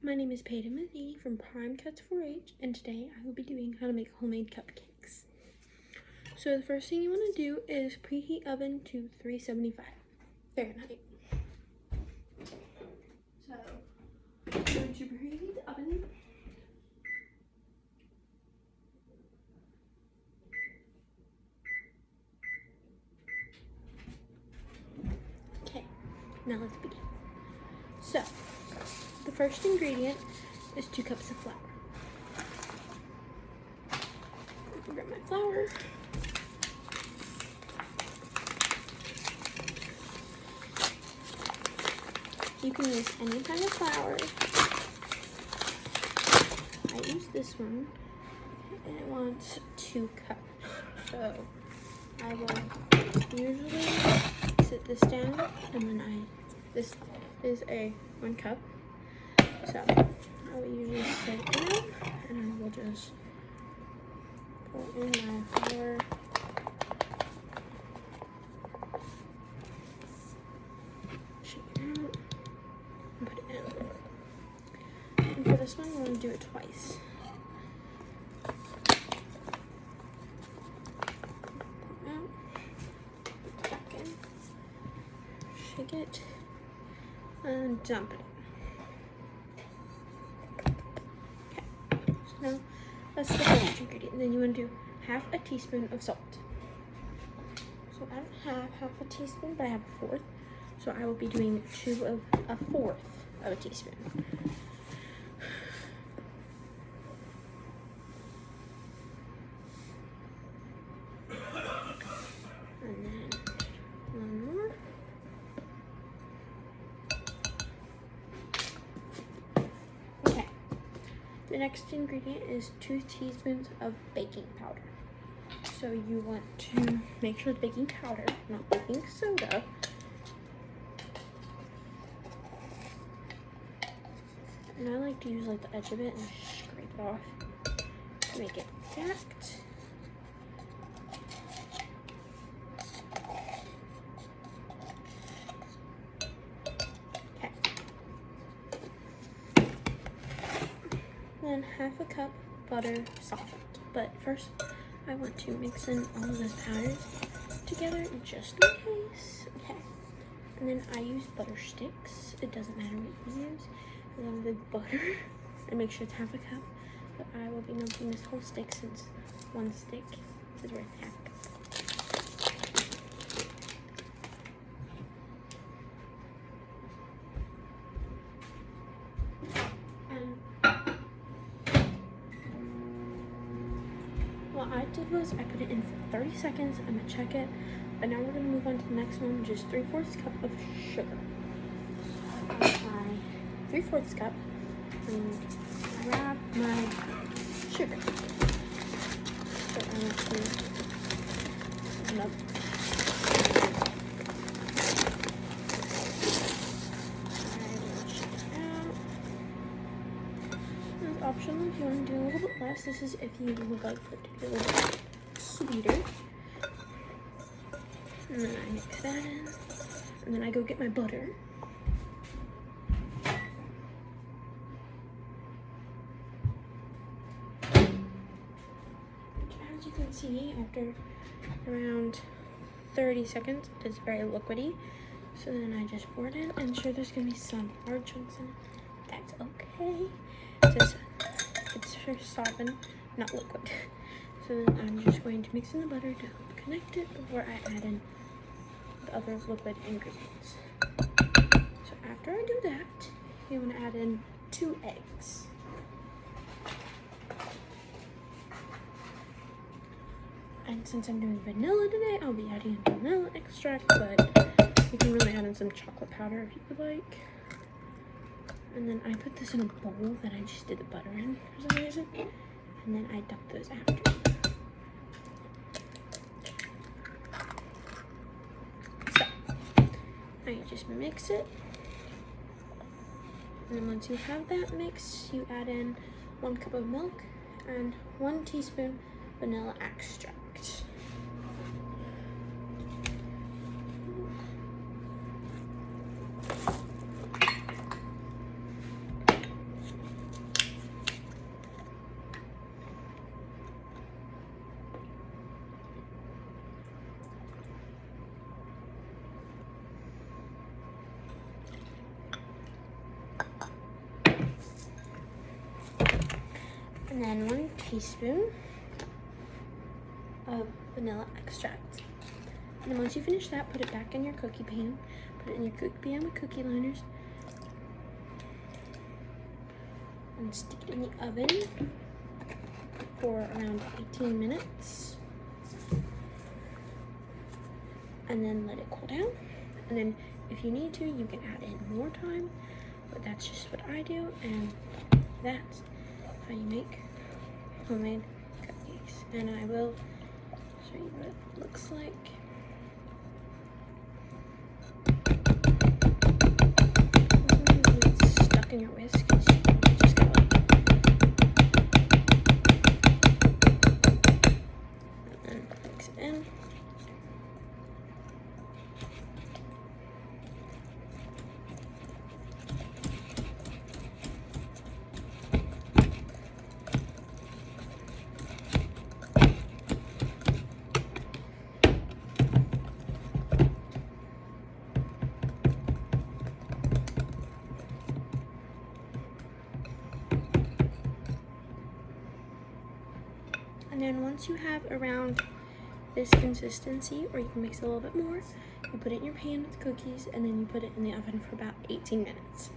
My name is Paidyn Matheney from Prime Cuts 4-H, and today I will be doing how to make homemade cupcakes. So the first thing you want to do is preheat oven to 375 Fahrenheit. So I'm going to preheat the oven. Okay, now let's begin. So the first ingredient is 2 cups of flour. Grab my flour. You can use any kind of flour. I use this one, and it wants 2 cups. So I will usually sit this down, and then this is a 1 cup. So I will usually sit it down, and I will just pour in my flour. Shake it out and put it in. And for this one, we're going to do it twice. Pour out, put it back in, shake it, and dump it. Now, that's the first ingredient. Then you want to do half a teaspoon of salt. So I don't have half a teaspoon, but I have a 1/4. So I will be doing 1/4 of a teaspoon. And then 1 more. The next ingredient is 2 teaspoons of baking powder. So you want to make sure it's baking powder, not baking soda. And I like to use like the edge of it and scrape it off to make it exact. Then 1/2 cup butter softened. But first, I want to mix in all of those powders together just in case. Okay. And then I use butter sticks. It doesn't matter what you use. I love the butter. And make sure it's 1/2 cup. But I will be melting this whole stick since 1 stick is worth 1/2 cup. What I did was I put it in for 30 seconds. I'm gonna check it, but now we're gonna move on to the next one, which is 3/4 cup of sugar. My 3/4 cup, and grab my sugar. So I want to optional if you want to do a little bit less. This is if you would like for it to be a little bit sweeter. And then I mix that in. And then I go get my butter. As you can see, after around 30 seconds, it's very liquidy. So then I just pour it in, and sure there's going to be some hard chunks in it. That's okay. It's for softened, not liquid. So then I'm just going to mix in the butter to help connect it before I add in the other liquid ingredients. So after I do that, you want to add in 2 eggs. And since I'm doing vanilla today, I'll be adding in vanilla extract, but you can really add in some chocolate powder if you would like. And then I put this in a bowl that I just did the butter in for some reason. And then I dump those after. So, now you just mix it. And then once you have that mix, you add in 1 cup of milk and 1 teaspoon vanilla extract. And then 1 teaspoon of vanilla extract. And then once you finish that, put it back in your cookie pan. Put it in your cookie pan with cookie liners. And stick it in the oven for around 18 minutes. And then let it cool down. And then if you need to, you can add in more time. But that's just what I do. And that's how you make homemade cupcakes. And I will show you what it looks like. It's stuck in your whisk. You just go and then mix it in. And then once you have around this consistency, or you can mix it a little bit more, you put it in your pan with the cookies, and then you put it in the oven for about 18 minutes.